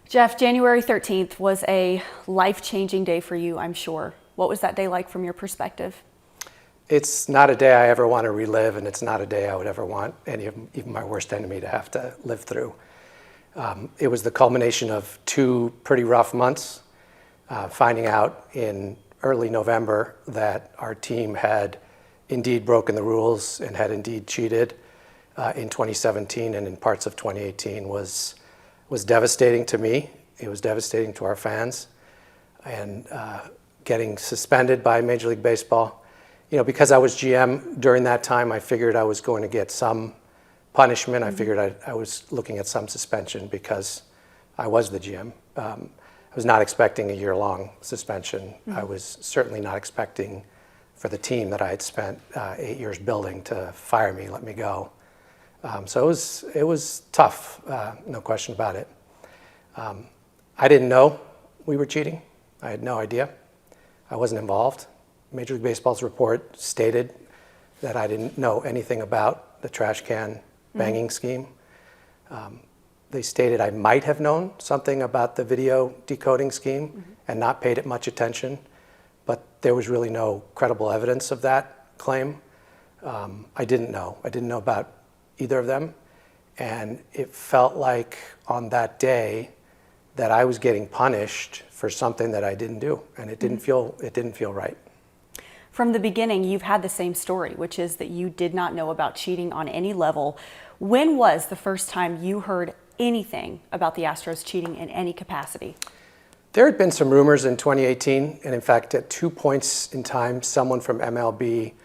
Jeff, January 13th was a life-changing day for you, I'm sure. What was that day like from your perspective? It's not a day I ever want to relive, and it's not a day I would ever want even my worst enemy to have to live through. It was the culmination of 2 pretty rough months, finding out in early November that our team had indeed broken the rules and had indeed cheated in 2017 and in parts of 2018 was devastating to me. It was devastating to our fans. And getting suspended by Major League Baseball, because I was GM during that time, I figured I was going to get some punishment. I figured I was looking at some suspension because I was the GM. I was not expecting a year-long suspension. I was certainly not expecting for the team that I had spent 8 years building to fire me, let me go. So it was tough, no question about it. I didn't know we were cheating. I had no idea. I wasn't involved. Major League Baseball's report stated that I didn't know anything about the trash can banging scheme. They stated I might have known something about the video decoding scheme and not paid it much attention, but there was really no credible evidence of that claim. I didn't know. I didn't know about either of them, and it felt like on that day that I was getting punished for something that I didn't do, and it didn't feel right. From the beginning, you've had the same story, which is that you did not know about cheating on any level. When was the first time you heard anything about the Astros cheating in any capacity? There had been some rumors in 2018, and in fact, at 2 points in time, someone from MLB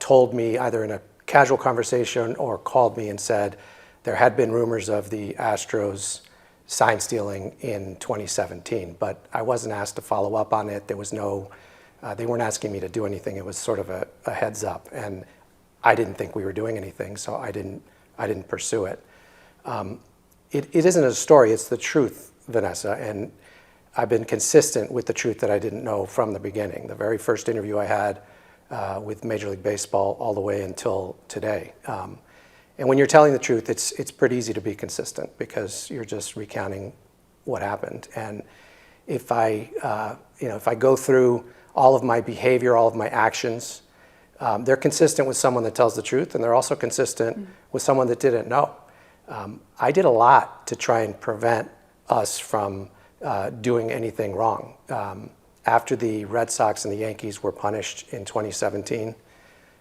told me either in a casual conversation or called me and said there had been rumors of the Astros sign stealing in 2017, but I wasn't asked to follow up on it. There was no, they weren't asking me to do anything. It was sort of a heads up, and I didn't think we were doing anything, so I didn't pursue it. It isn't a story, it's the truth, Vanessa, and I've been consistent with the truth that I didn't know from the beginning. The very first interview I had with Major League Baseball all the way until today. And when you're telling the truth, it's pretty easy to be consistent because you're just recounting what happened. And if I go through all of my behavior, all of my actions, they're consistent with someone that tells the truth, and they're also consistent with someone that didn't know. I did a lot to try and prevent us from doing anything wrong. After the Red Sox and the Yankees were punished in 2017,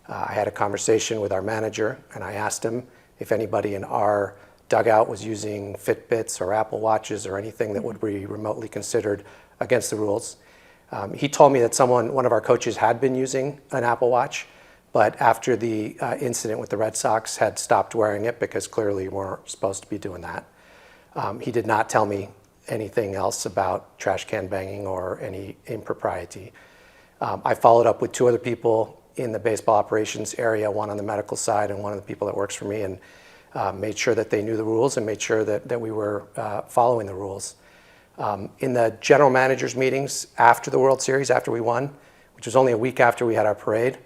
I had a conversation with our manager, and I asked him if anybody in our dugout was using Fitbits or Apple Watches or anything that would be remotely considered against the rules. He told me that one of our coaches had been using an Apple Watch, but after the incident with the Red Sox had stopped wearing it because clearly we weren't supposed to be doing that. He did not tell me anything else about trash can banging or any impropriety. I followed up with 2 other people in the baseball operations area, one on the medical side and one of the people that works for me, and made sure that they knew the rules and made sure that we were following the rules. In the general managers meetings after the World Series, after we won, which was only a week after we had our parade,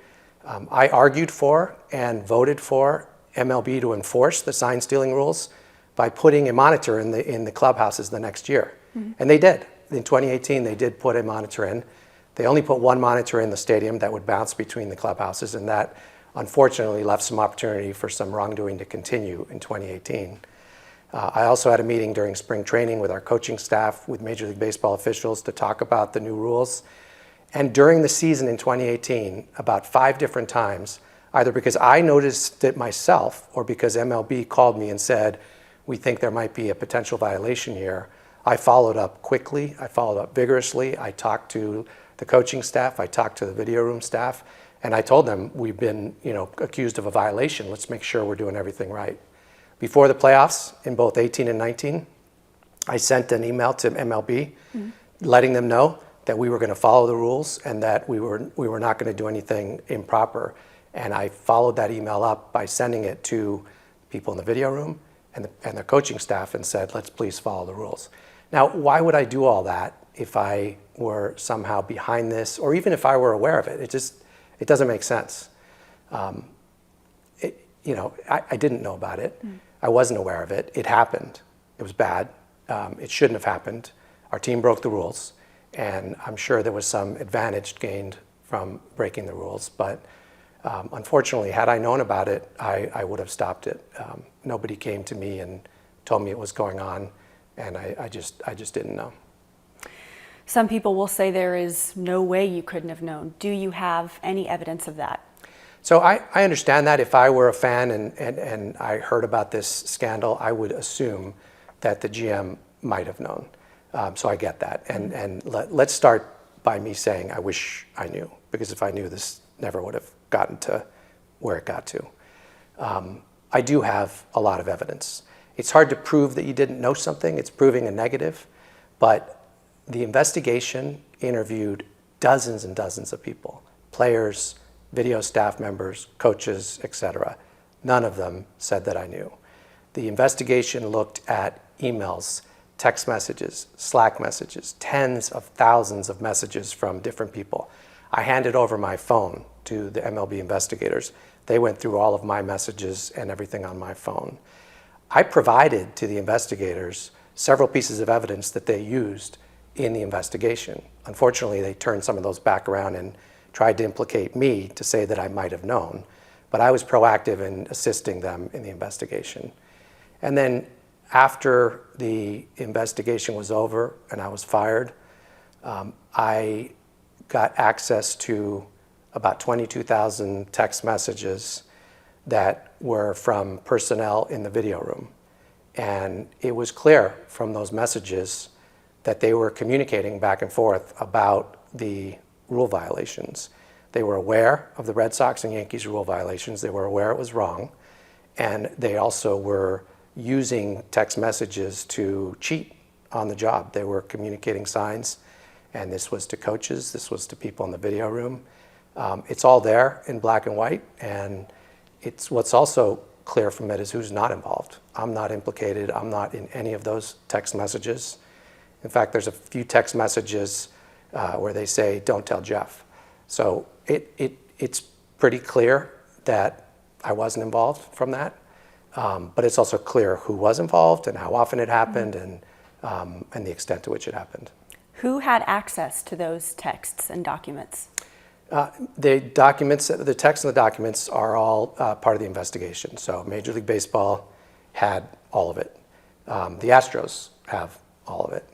I argued for and voted for MLB to enforce the sign stealing rules by putting a monitor in the clubhouses the next year. And they did. In 2018, they did put a monitor in. They only put 1 monitor in the stadium that would bounce between the clubhouses, and that unfortunately left some opportunity for some wrongdoing to continue in 2018. I also had a meeting during spring training with our coaching staff, with Major League Baseball officials to talk about the new rules. And during the season in 2018, about 5 different times, either because I noticed it myself or because MLB called me and said, we think there might be a potential violation here, I followed up quickly, I followed up vigorously, I talked to the coaching staff, I talked to the video room staff, and I told them we've been accused of a violation, let's make sure we're doing everything right. Before the playoffs in both 18 and 19, I sent an email to MLB letting them know that we were going to follow the rules and that we were not going to do anything improper. And I followed that email up by sending it to people in the video room and the coaching staff and said, let's please follow the rules. Now, why would I do all that if I were somehow behind this, or even if I were aware of it? It doesn't make sense. I didn't know about it. I wasn't aware of it. It happened. It was bad. it shouldn't have happened. Our team broke the rules, and I'm sure there was some advantage gained from breaking the rules. But unfortunately, had I known about it, I would have stopped it. Nobody came to me and told me it was going on, and I just didn't know. Some people will say there is no way you couldn't have known. Do you have any evidence of that? So I understand that. If I were a fan and I heard about this scandal, I would assume that the GM might have known. So I get that. And let's start by me saying I wish I knew, because if I knew, this never would have gotten to where it got to. I do have a lot of evidence. It's hard to prove that you didn't know something. It's proving a negative. But the investigation interviewed dozens and dozens of people, players, video staff members, coaches, etc. None of them said that I knew. The investigation looked at emails, text messages, Slack messages, tens of thousands of messages from different people. I handed over my phone to the MLB investigators. They went through all of my messages and everything on my phone. I provided to the investigators several pieces of evidence that they used in the investigation. Unfortunately, they turned some of those back around and tried to implicate me to say that I might have known, but I was proactive in assisting them in the investigation. And then after the investigation was over and I was fired, I got access to about 22,000 text messages that were from personnel in the video room. And it was clear from those messages that they were communicating back and forth about the rule violations. They were aware of the Red Sox and Yankees rule violations. They were aware it was wrong. And they also were using text messages to cheat on the job. They were communicating signs, and this was to coaches, this was to people in the video room. It's all there in black and white, and it's what's also clear from it is who's not involved. I'm not implicated. I'm not in any of those text messages. In fact, there's a few text messages where they say, "Don't tell Jeff." So it's pretty clear that I wasn't involved from that, but it's also clear who was involved and how often it happened, and the extent to which it happened. Who had access to those texts and documents? The documents, the text and the documents are all part of the investigation. So Major League Baseball had all of it. The Astros have all of it.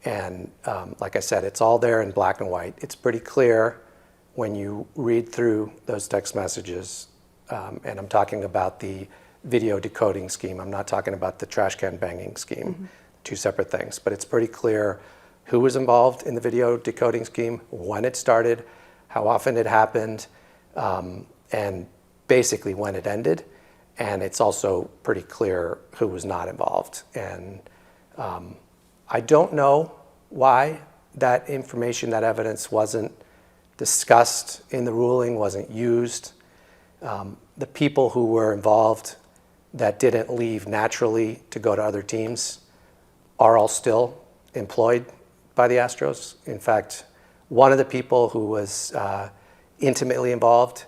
And like I said, it's all there in black and white. It's pretty clear when you read through those text messages, and I'm talking about the video decoding scheme. I'm not talking about the trash can banging scheme, two separate things. But it's pretty clear who was involved in the video decoding scheme, when it started, how often it happened, and basically when it ended. And it's also pretty clear who was not involved. And I don't know why that information, that evidence wasn't discussed in the ruling, wasn't used. The people who were involved that didn't leave naturally to go to other teams are all still employed by the Astros. In fact, one of the people who was intimately involved,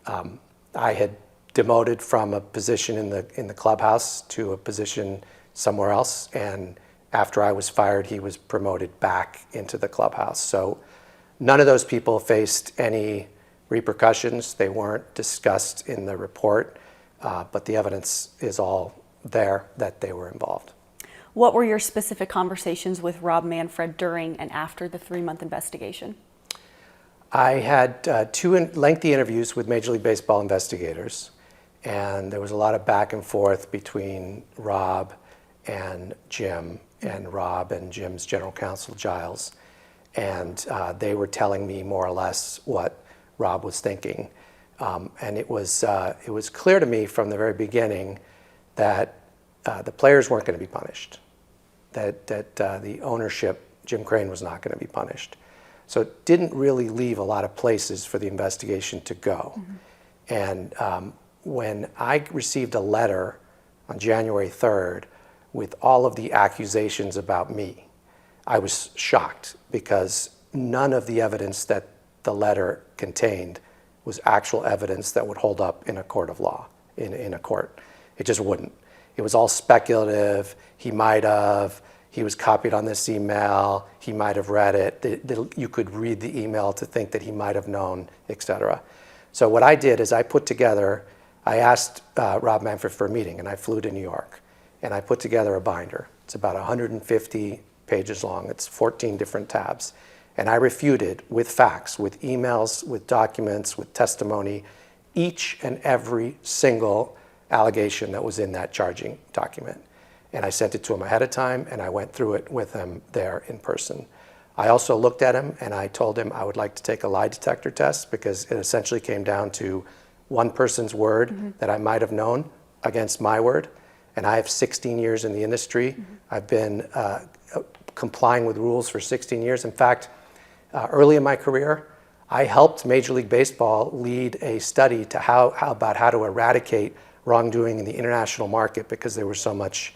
I had demoted from a position in the clubhouse to a position somewhere else, and after I was fired, he was promoted back into the clubhouse. So none of those people faced any repercussions. They weren't discussed in the report, but the evidence is all there that they were involved. What were your specific conversations with Rob Manfred during and after the 3-month investigation? I had two lengthy interviews with Major League Baseball investigators, and there was a lot of back and forth between Rob and Jim, and Rob and Jim's general counsel, Giles. And they were telling me more or less what Rob was thinking. And it was clear to me from the very beginning that the players weren't going to be punished, that the ownership, Jim Crane, was not going to be punished. So it didn't really leave a lot of places for the investigation to go. And when I received a letter on January 3rd with all of the accusations about me, I was shocked, because none of the evidence that the letter contained was actual evidence that would hold up in a court of law, in a court. It just wouldn't. It was all speculative. He might have, he was copied on this email, he might have read it, you could read the email to think that he might have known, etc. So what I did is I asked Rob Manfred for a meeting, and I flew to New York, and I put together a binder. It's about 150 pages long. It's 14 different tabs. And I refuted with facts, with emails, with documents, with testimony, each and every single allegation that was in that charging document. And I sent it to him ahead of time, and I went through it with him there in person. I also looked at him, and I told him I would like to take a lie detector test, because it essentially came down to one person's word that I might have known against my word. And I have 16 years in the industry. I've been complying with rules for 16 years. In fact, early in my career, I helped Major League Baseball lead a study to about how to eradicate wrongdoing in the international market, because there was so much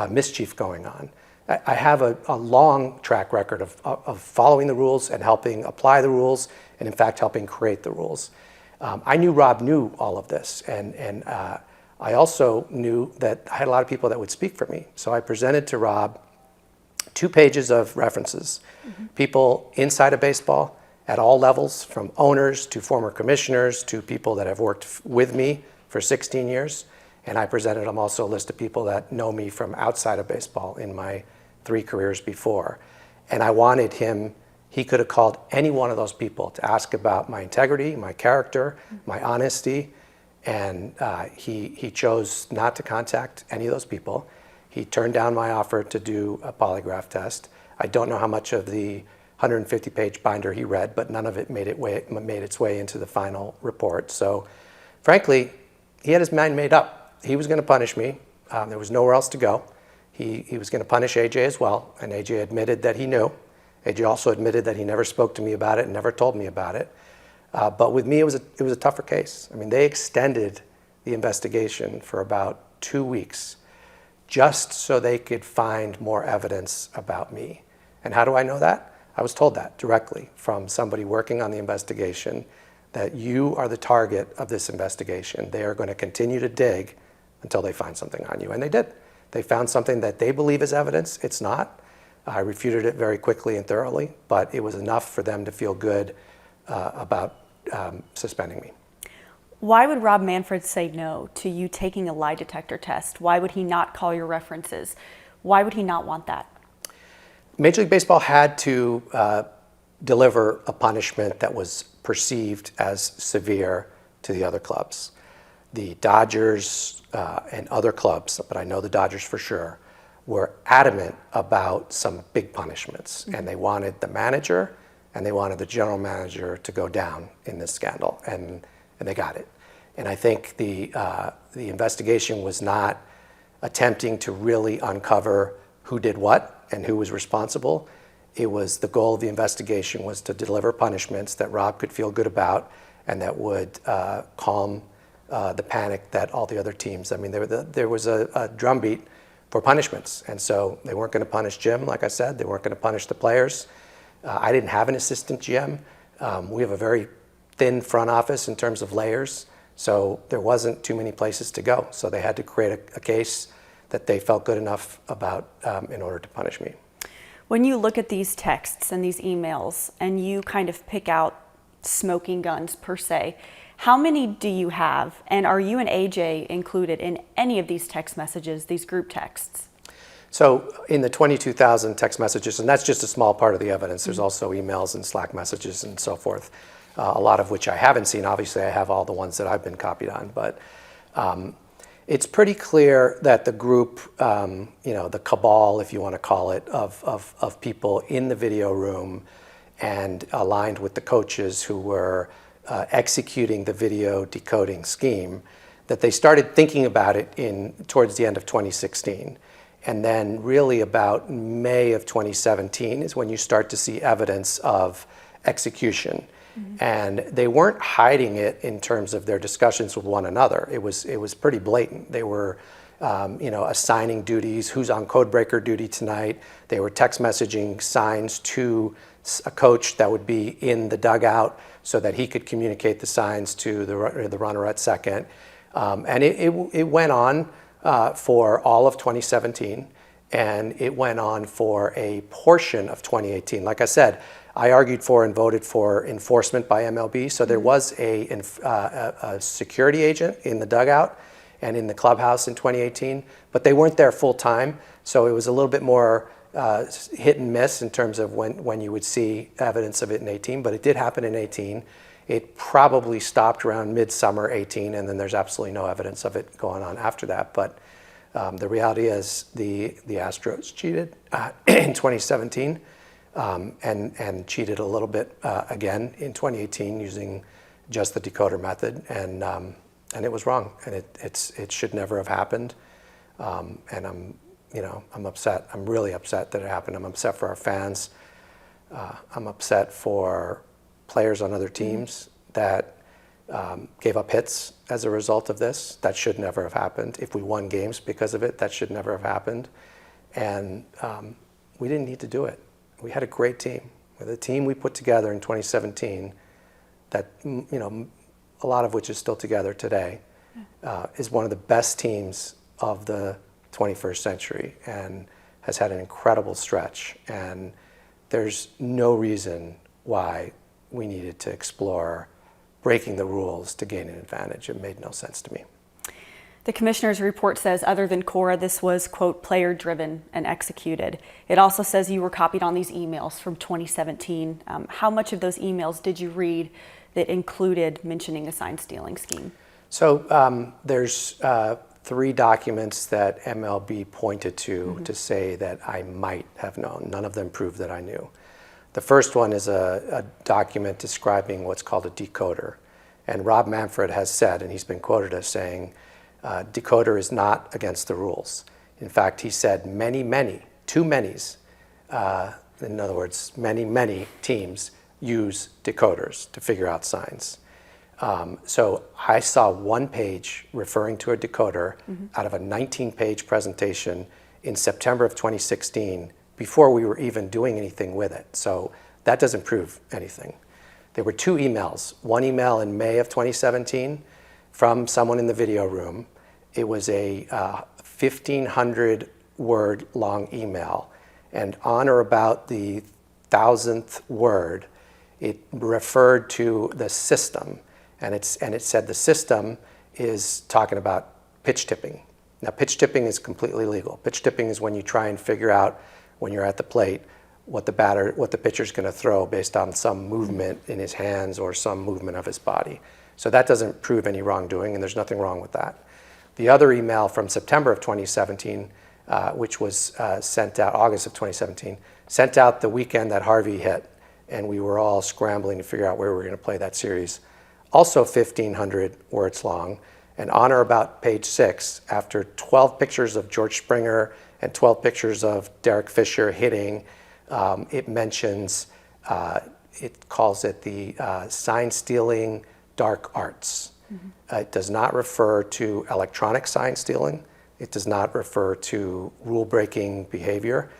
mischief going on. I have a long track record of following the rules and helping apply the rules, and in fact helping create the rules. I knew Rob knew all of this, and I also knew that I had a lot of people that would speak for me. So I presented to Rob 2 pages of references, people inside of baseball at all levels, from owners to former commissioners to people that have worked with me for 16 years. And I presented him also a list of people that know me from outside of baseball in my 3 careers before. And I wanted him, he could have called any one of those people to ask about my integrity, my character, my honesty. And he chose not to contact any of those people. He turned down my offer to do a polygraph test. I don't know how much of the 150-page binder he read, but none of it made its way into the final report. So frankly, he had his mind made up. He was going to punish me. There was nowhere else to go. He was going to punish AJ as well, and AJ admitted that he knew. AJ also admitted that he never spoke to me about it and never told me about it. But with me, it was a tougher case. I mean, they extended the investigation for about 2 weeks just so they could find more evidence about me. And how do I know that? I was told that directly from somebody working on the investigation, that you are the target of this investigation. They are going to continue to dig until they find something on you. And they did. They found something that they believe is evidence. It's not. I refuted it very quickly and thoroughly, but it was enough for them to feel good about suspending me. Why would Rob Manfred say no to you taking a lie detector test? Why would he not call your references? Why would he not want that? Major League Baseball had to deliver a punishment that was perceived as severe to the other clubs. The Dodgers and other clubs, but I know the Dodgers for sure, were adamant about some big punishments. And they wanted the manager and they wanted the general manager to go down in this scandal, and they got it. And I think the investigation was not attempting to really uncover who did what and who was responsible. It was, the goal of the investigation was to deliver punishments that Rob could feel good about and that would calm the panic that all the other teams, I mean, there was a drumbeat for punishments. And so they weren't going to punish Jim, like I said. They weren't going to punish the players. I didn't have an assistant GM. We have a very thin front office in terms of layers, so there wasn't too many places to go. So they had to create a case that they felt good enough about in order to punish me. When you look at these texts and these emails and you kind of pick out smoking guns per se, how many do you have? And are you and AJ included in any of these text messages, these group texts? So in the 22,000 text messages, and that's just a small part of the evidence, there's also emails and Slack messages and so forth, a lot of which I haven't seen. Obviously, I have all the ones that I've been copied on, but it's pretty clear that the group, the cabal, if you want to call it, of people in the video room and aligned with the coaches who were executing the video decoding scheme, that they started thinking about it towards the end of 2016. And then really about May of 2017 is when you start to see evidence of execution. And they weren't hiding it in terms of their discussions with one another. It was pretty blatant. They were assigning duties, who's on codebreaker duty tonight. They were text messaging signs to a coach that would be in the dugout so that he could communicate the signs to the runner at second. And it went on for all of 2017. and it went on for a portion of 2018. Like I said, I argued for and voted for enforcement by MLB, so there was a security agent in the dugout and in the clubhouse in 2018, but they weren't there full time, so it was a little bit more hit and miss in terms of when you would see evidence of it in 18, but it did happen in 18. It probably stopped around midsummer 18, and then there's absolutely no evidence of it going on after that. But the reality is the Astros cheated in 2017 and cheated a little bit again in 2018 using just the decoder method, and it was wrong, and it should never have happened. And I'm upset. I'm really upset that it happened. I'm upset for our fans. I'm upset for players on other teams that gave up hits as a result of this. That should never have happened. If we won games because of it, that should never have happened. And we didn't need to do it. We had a great team. The team we put together in 2017, that a lot of which is still together today, is one of the best teams of the 21st century and has had an incredible stretch. And there's no reason why we needed to explore breaking the rules to gain an advantage. It made no sense to me. The commissioner's report says, other than Cora, this was, quote, player-driven and executed. It also says you were copied on these emails from 2017. How much of those emails did you read that included mentioning a sign stealing scheme? So there's 3 documents that MLB pointed to say that I might have known. None of them proved that I knew. The first one is a document describing what's called a decoder. And Rob Manfred has said, and he's been quoted as saying, decoder is not against the rules. In fact, he said too many's, in other words, many teams use decoders to figure out signs. So I saw one page referring to a decoder out of a 19-page presentation in September of 2016 before we were even doing anything with it. So that doesn't prove anything. There were 2 emails. One email in May of 2017 from someone in the video room. It was a 1,500 word long email. And on or about the 1,000th word, it referred to the system. And it said the system is talking about pitch tipping. Now, pitch tipping is completely legal. Pitch tipping is when you try and figure out, when you're at the plate, what the pitcher's going to throw based on some movement in his hands or some movement of his body. So that doesn't prove any wrongdoing, and there's nothing wrong with that. The other email from September of 2017, which was sent out, August of 2017, sent out the weekend that Harvey hit, and we were all scrambling to figure out where we were going to play that series. Also 1,500 words long, and on or about page 6, after 12 pictures of George Springer and 12 pictures of Derek Fisher hitting, it mentions, it calls it the sign stealing dark arts. It does not refer to electronic sign stealing. It does not refer to rule breaking behavior.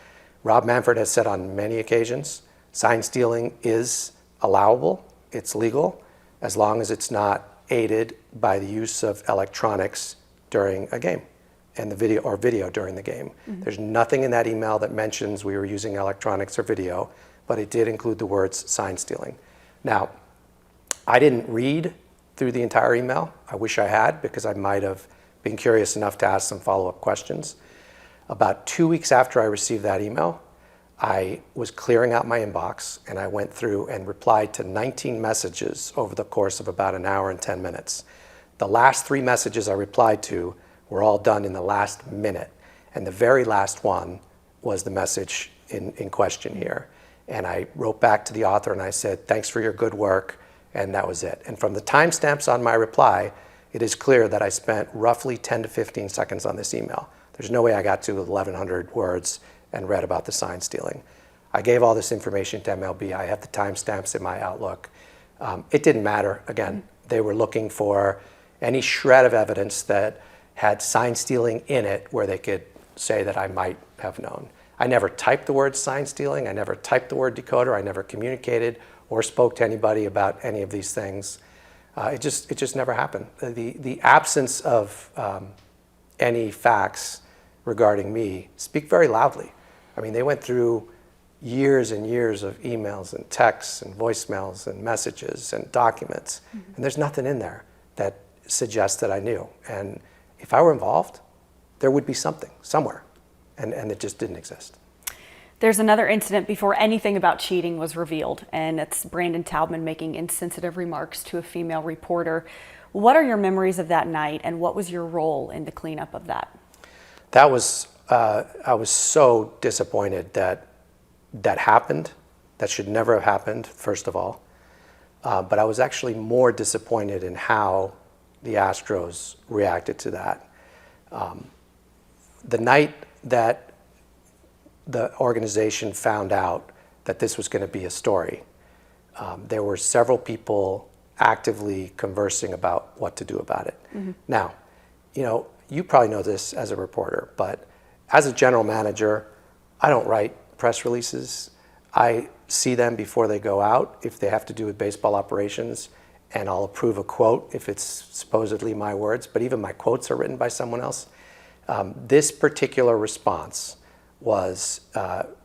Rob Manfred has said on many occasions, sign stealing is allowable, it's legal, as long as it's not aided by the use of electronics during a game and the video during the game. There's nothing in that email that mentions we were using electronics or video, but it did include the words sign stealing. Now, I didn't read through the entire email. I wish I had, because I might have been curious enough to ask some follow-up questions. About 2 weeks after I received that email, I was clearing out my inbox, and I went through and replied to 19 messages over the course of about an hour and 10 minutes. The last 3 messages I replied to were all done in the last minute, and the very last one was the message in question here. And I wrote back to the author and I said, thanks for your good work, and that was it. And from the timestamps on my reply, it is clear that I spent roughly 10 to 15 seconds on this email. There's no way I got to 1,100 words and read about the sign stealing. I gave all this information to MLB. I have the timestamps in my Outlook. It didn't matter. Again, they were looking for any shred of evidence that had sign stealing in it where they could say that I might have known. I never typed the word sign stealing. I never typed the word decoder. I never communicated or spoke to anybody about any of these things. It just never happened. The absence of any facts regarding me speak very loudly. I mean, they went through years and years of emails and texts and voicemails and messages and documents, and there's nothing in there that suggests that I knew. And if I were involved, there would be something somewhere, and it just didn't exist. There's another incident before anything about cheating was revealed, and it's Brandon Taubman making insensitive remarks to a female reporter. What are your memories of that night, and what was your role in the cleanup of that? That was, I was so disappointed that that happened. That should never have happened, first of all. But I was actually more disappointed in how the Astros reacted to that. The night that the organization found out that this was going to be a story, there were several people actively conversing about what to do about it. Now, you probably know this as a reporter, but as a general manager, I don't write press releases. I see them before they go out if they have to do with baseball operations, and I'll approve a quote if it's supposedly my words, but even my quotes are written by someone else. This particular response was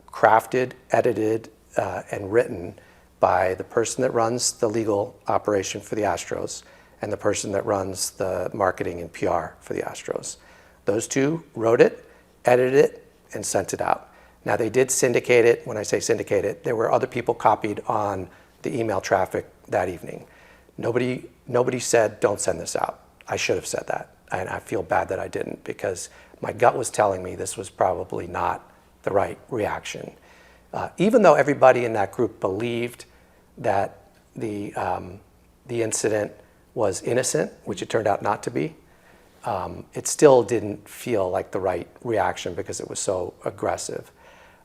crafted, edited, and written by the person that runs the legal operation for the Astros and the person that runs the marketing and PR for the Astros. Those two wrote it, edited it, and sent it out. Now, they did syndicate it. When I say syndicate it, there were other people copied on the email traffic that evening. Nobody said, don't send this out. I should have said that, and I feel bad that I didn't, because my gut was telling me this was probably not the right reaction. Even though everybody in that group believed that the incident was innocent, which it turned out not to be, it still didn't feel like the right reaction because it was so aggressive.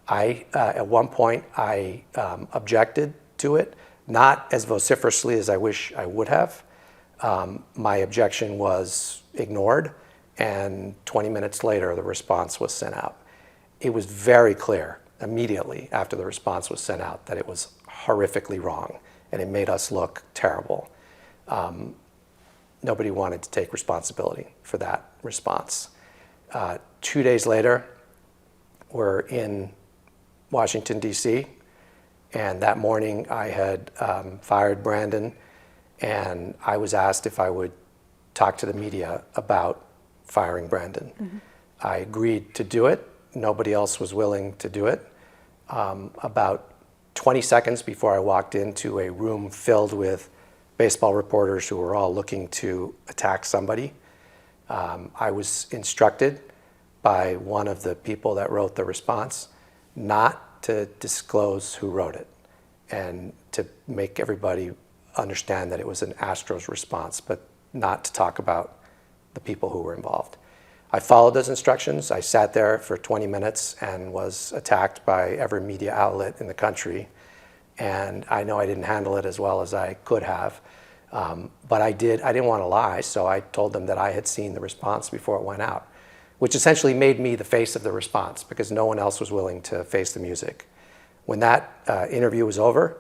At one point, I objected to it, not as vociferously as I wish I would have. My objection was ignored, and 20 minutes later, the response was sent out. It was very clear immediately after the response was sent out that it was horrifically wrong, and it made us look terrible. Nobody wanted to take responsibility for that response. 2 days later, we're in Washington, D.C., and that morning I had fired Brandon, and I was asked if I would talk to the media about firing Brandon. I agreed to do it. Nobody else was willing to do it. About 20 seconds before I walked into a room filled with baseball reporters who were all looking to attack somebody, I was instructed by one of the people that wrote the response not to disclose who wrote it, and to make everybody understand that it was an Astros response, but not to talk about the people who were involved. I followed those instructions. I sat there for 20 minutes and was attacked by every media outlet in the country. And I know I didn't handle it as well as I could have. But I didn't want to lie, so I told them that I had seen the response before it went out, which essentially made me the face of the response because no one else was willing to face the music. When that interview was over,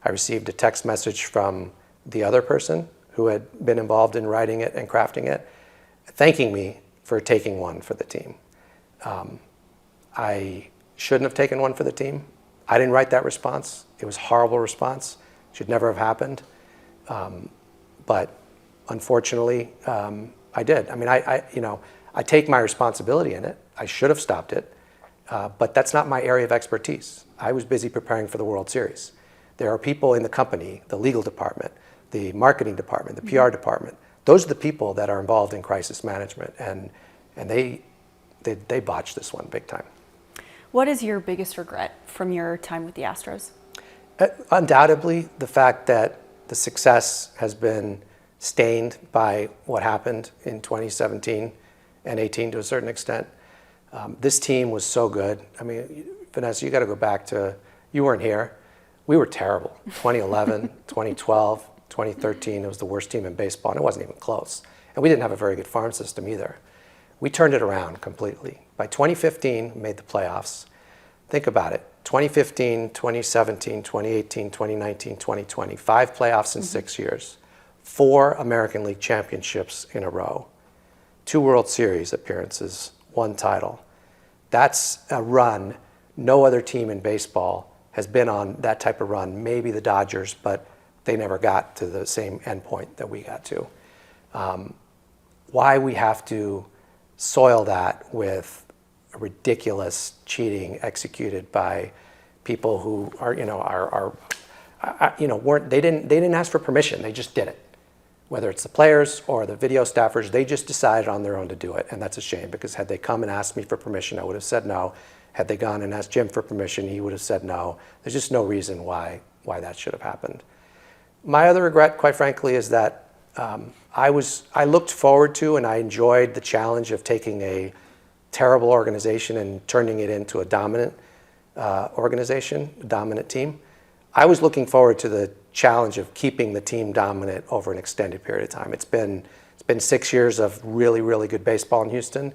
I received a text message from the other person who had been involved in writing it and crafting it, thanking me for taking one for the team. I shouldn't have taken one for the team. I didn't write that response. It was a horrible response. Should never have happened. But unfortunately, I did. I mean, I take my responsibility in it. I should have stopped it, but that's not my area of expertise. I was busy preparing for the World Series. There are people in the company, the legal department, the marketing department, the PR department. Those are the people that are involved in crisis management, and they botched this one big time. What is your biggest regret from your time with the Astros? Undoubtedly, the fact that the success has been stained by what happened in 2017 and 18 to a certain extent. This team was so good. I mean, Vanessa, you got to go back to, you weren't here. We were terrible. 2011, 2012, 2013, it was the worst team in baseball, and it wasn't even close. And we didn't have a very good farm system either. We turned it around completely. By 2015, we made the playoffs. Think about it. 2015, 2017, 2018, 2019, 2020, 5 playoffs in 6 years, 4 American League championships in a row, 2 World Series appearances, 1 title. That's a run no other team in baseball has been on that type of run. Maybe the Dodgers, but they never got to the same endpoint that we got to. Why we have to soil that with ridiculous cheating executed by people who are, weren't, they didn't ask for permission. They just did it. Whether it's the players or the video staffers, they just decided on their own to do it. And that's a shame, because had they come and asked me for permission, I would have said no. Had they gone and asked Jim for permission, he would have said no. There's just no reason why that should have happened. My other regret, quite frankly, is that I looked forward to and I enjoyed the challenge of taking a terrible organization and turning it into a dominant organization, a dominant team. I was looking forward to the challenge of keeping the team dominant over an extended period of time. It's been 6 years of really, really good baseball in Houston,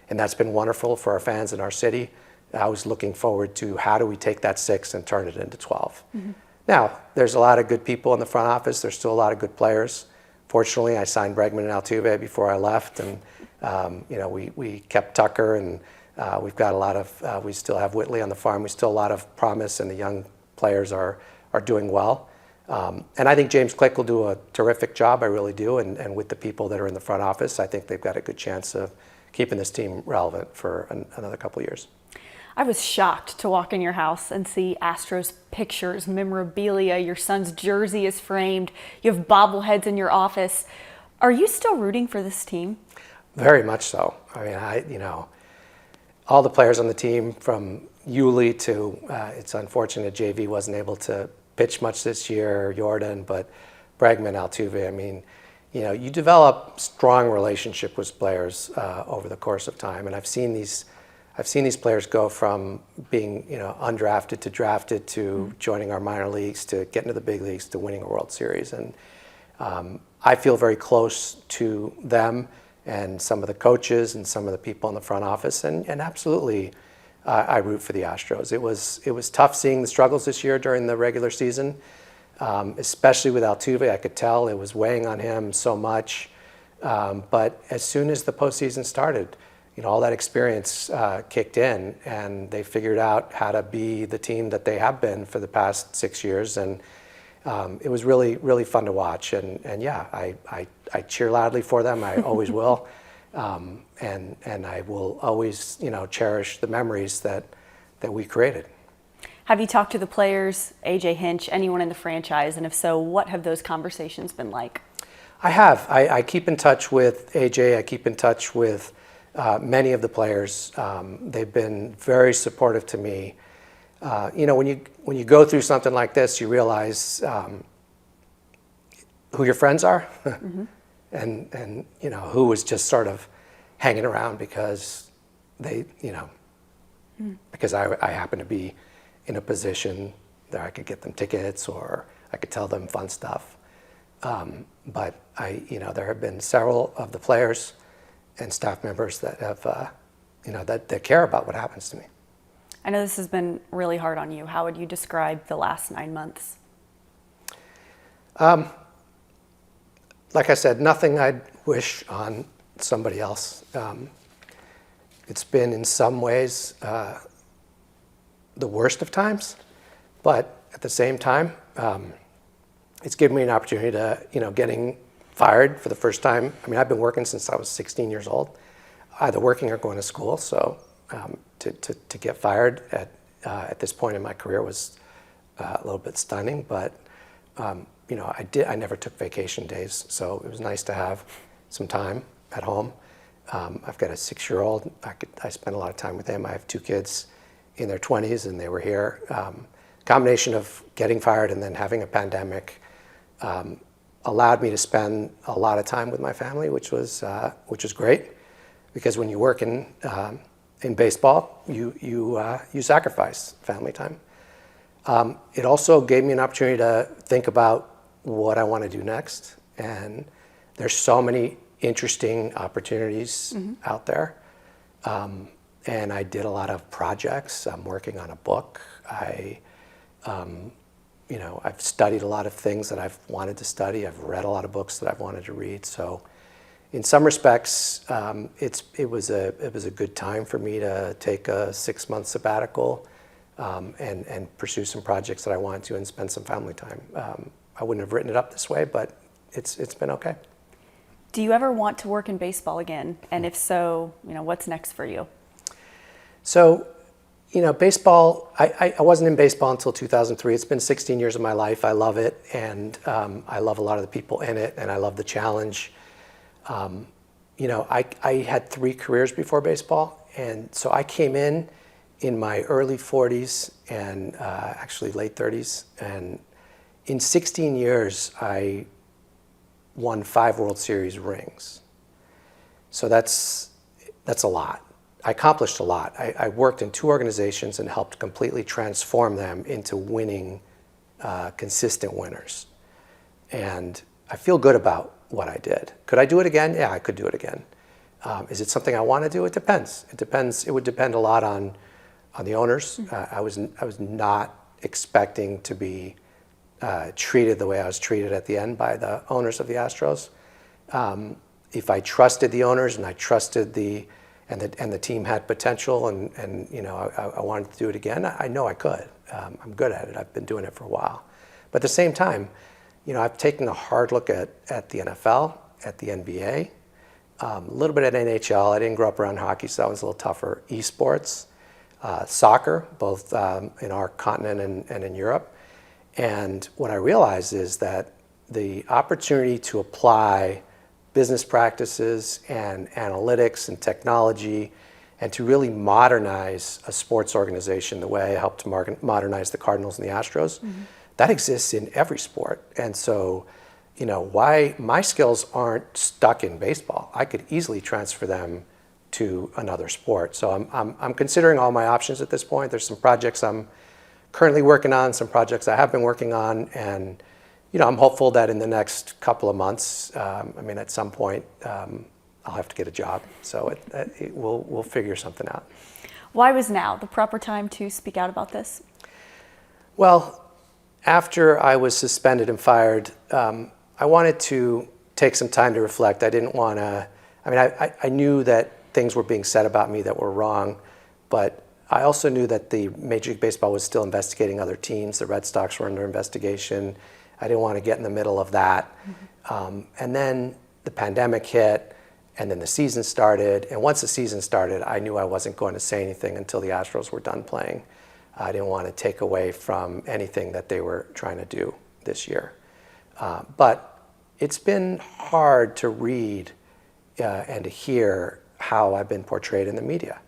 and that's been wonderful for our fans in our city. I was looking forward to how do we take that 6 and turn it into 12. Mm-hmm. Now, there's a lot of good people in the front office. There's still a lot of good players. Fortunately, I signed Bregman and Altuve before I left, and we kept Tucker, and we've got a lot of. We still have Whitley on the farm. We still have a lot of promise, and the young players are doing well. And I think James Click will do a terrific job. I really do. And with the people that are in the front office, I think they've got a good chance of keeping this team relevant for another couple of years. I was shocked to walk in your house and see Astros pictures, memorabilia, your son's jersey is framed, you have bobbleheads in your office. Are you still rooting for this team? Very much so. I mean, all the players on the team, from Yuli to, it's unfortunate JV wasn't able to pitch much this year, Jordan, but Bregman, Altuve, I mean, you develop strong relationship with players over the course of time. And I've seen these players go from being, undrafted to drafted to joining our minor leagues to getting to the big leagues to winning a World Series. And I feel very close to them and some of the coaches and some of the people in the front office. And absolutely, I root for the Astros. It was tough seeing the struggles this year during the regular season, especially with Altuve. I could tell it was weighing on him so much. But as soon as the postseason started, all that experience kicked in, and they figured out how to be the team that they have been for the past 6 years. And it was really, really fun to watch. And yeah, I cheer loudly for them. I always will. And I will always, cherish the memories that we created. Have you talked to the players, AJ Hinch, anyone in the franchise? And if so, what have those conversations been like? I have. I keep in touch with AJ. I keep in touch with many of the players. They've been very supportive to me. When you go through something like this, you realize who your friends are, mm-hmm. and who was just sort of hanging around because they, because I happen to be in a position that I could get them tickets or I could tell them fun stuff. But there have been several of the players and staff members that have, that care about what happens to me. I know this has been really hard on you. How would you describe the last 9 months? Like I said, nothing I'd wish on somebody else. It's been in some ways the worst of times, but at the same time, it's given me an opportunity to, getting fired for the first time. I mean, I've been working since I was 16 years old, either working or going to school. So to get fired at this point in my career was a little bit stunning. But I never took vacation days, so it was nice to have some time at home. I've got a 6-year-old. I spent a lot of time with him. I have 2 kids in their 20s, and they were here. Combination of getting fired and then having a pandemic allowed me to spend a lot of time with my family, which was great, because when you work in baseball, you sacrifice family time. It also gave me an opportunity to think about what I want to do next, and there's so many interesting opportunities mm-hmm. out there. And I did a lot of projects. I'm working on a book. I've studied a lot of things that I've wanted to study. I've read a lot of books that I've wanted to read. So in some respects, it was a good time for me to take a 6-month sabbatical and pursue some projects that I wanted to and spend some family time. I wouldn't have written it up this way, but it's been okay. Do you ever want to work in baseball again? And if so, what's next for you? So, baseball, I wasn't in baseball until 2003. It's been 16 years of my life. I love it, and I love a lot of the people in it, and I love the challenge. I had 3 careers before baseball, and so I came in my early 40s and actually late 30s, and in 16 years, I won 5 World Series rings. So that's a lot. I accomplished a lot. I worked in 2 organizations and helped completely transform them into winning, consistent winners. And I feel good about what I did. Could I do it again? Yeah, I could do it again. Is it something I want to do? It depends. It would depend a lot on the owners. I was not expecting to be treated the way I was treated at the end by the owners of the Astros. If I trusted the owners and I trusted and the team had potential and I wanted to do it again, I know I could. I'm good at it. I've been doing it for a while. But at the same time, I've taken a hard look at the NFL, at the NBA, a little bit at NHL. I didn't grow up around hockey, so that was a little tougher. Esports, soccer, both in our continent and in Europe. And what I realized is that the opportunity to apply business practices and analytics and technology and to really modernize a sports organization the way I helped to modernize the Cardinals and the Astros, that exists in every sport. And so, why my skills aren't stuck in baseball. I could easily transfer them to another sport. So I'm considering all my options at this point. There's some projects I'm currently working on, some projects I have been working on, and I'm hopeful that in the next couple of months, at some point, I'll have to get a job. So we'll figure something out. Why was now the proper time to speak out about this? Well, after I was suspended and fired, I wanted to take some time to reflect. I didn't want to, I knew that things were being said about me that were wrong, but I also knew that the Major League Baseball was still investigating other teams. The Red Sox were under investigation. I didn't want to get in the middle of that. And then the pandemic hit, and then the season started. And once the season started, I knew I wasn't going to say anything until the Astros were done playing. I didn't want to take away from anything that they were trying to do this year. But it's been hard to read and to hear how I've been portrayed in the media,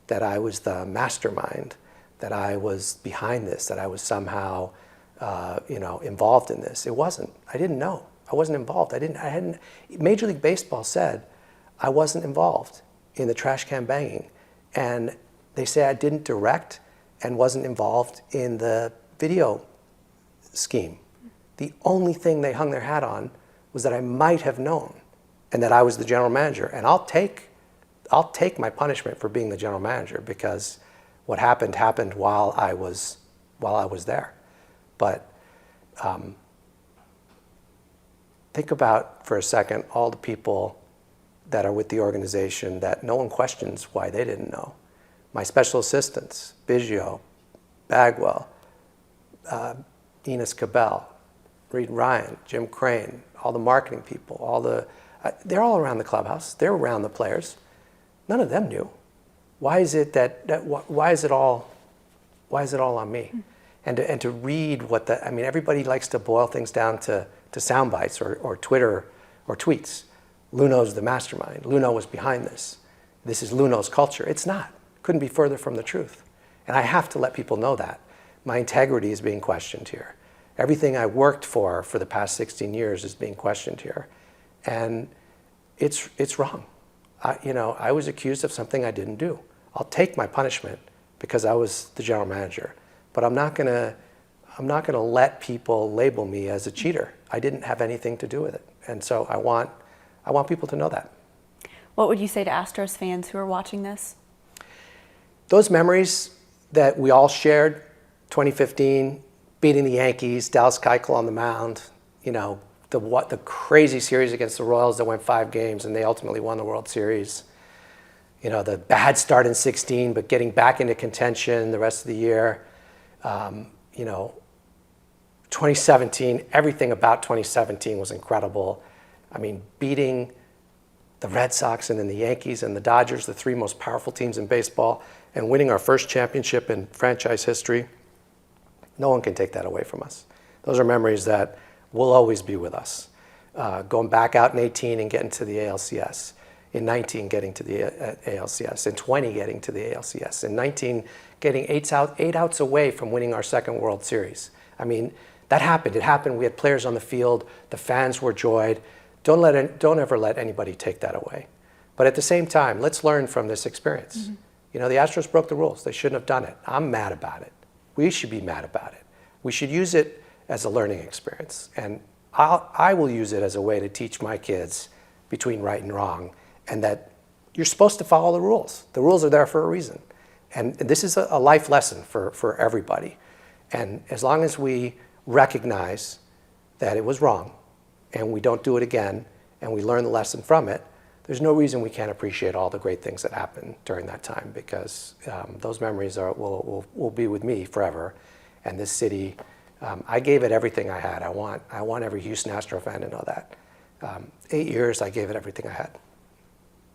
that I was the mastermind, that I was behind this, that I was somehow involved in this. It wasn't. I didn't know. I wasn't involved. Major League Baseball said I wasn't involved in the trash can banging. And they say I didn't direct and wasn't involved in the video scheme. The only thing they hung their hat on was that I might have known and that I was the general manager. And I'll take my punishment for being the general manager, because what happened while I was there. But think about for a second all the people that are with the organization that no one questions why they didn't know. My special assistants, Biggio, Bagwell, Enos Cabell, Reed Ryan, Jim Crane, all the marketing people, they're all around the clubhouse. They're around the players. None of them knew. Why is it why is it all on me? And to read everybody likes to boil things down to sound bites or Twitter or tweets. Luhnow's the mastermind. Luhnow was behind this. This is Luhnow's culture. It's not. Couldn't be further from the truth. And I have to let people know that. My integrity is being questioned here. Everything I worked for the past 16 years is being questioned here. And it's wrong. I was accused of something I didn't do. I'll take my punishment because I was the general manager. But I'm not gonna let people label me as a cheater. I didn't have anything to do with it. And so I want people to know that. What would you say to Astros fans who are watching this? Those memories that we all shared, 2015, beating the Yankees, Dallas Keuchel on the mound, the crazy series against the Royals that went 5 games and they ultimately won the World Series. You know, the bad start in 16, but getting back into contention the rest of the year. You know, 2017, everything about 2017 was incredible. I mean, beating the Red Sox and then the Yankees and the Dodgers, the 3 most powerful teams in baseball, and winning our first championship in franchise history. No one can take that away from us. Those are memories that will always be with us. Going back out in 18 and getting to the ALCS. In 19, getting to the ALCS. In 20, getting to the ALCS. In 19, getting 8 outs away from winning our second World Series. I mean, that happened. It happened. We had players on the field. The fans were joyed. Don't ever let anybody take that away. But at the same time, let's learn from this experience. Mm-hmm. You know, the Astros broke the rules. They shouldn't have done it. I'm mad about it. We should be mad about it. We should use it as a learning experience. And I will use it as a way to teach my kids between right and wrong, and that you're supposed to follow the rules. The rules are there for a reason. And this is a life lesson for everybody. And as long as we recognize that it was wrong, and we don't do it again, and we learn the lesson from it, there's no reason we can't appreciate all the great things that happened during that time, because those memories will be with me forever. And this city, I gave it everything I had. I want every Houston Astro fan to know that. 8 years, I gave it everything I had.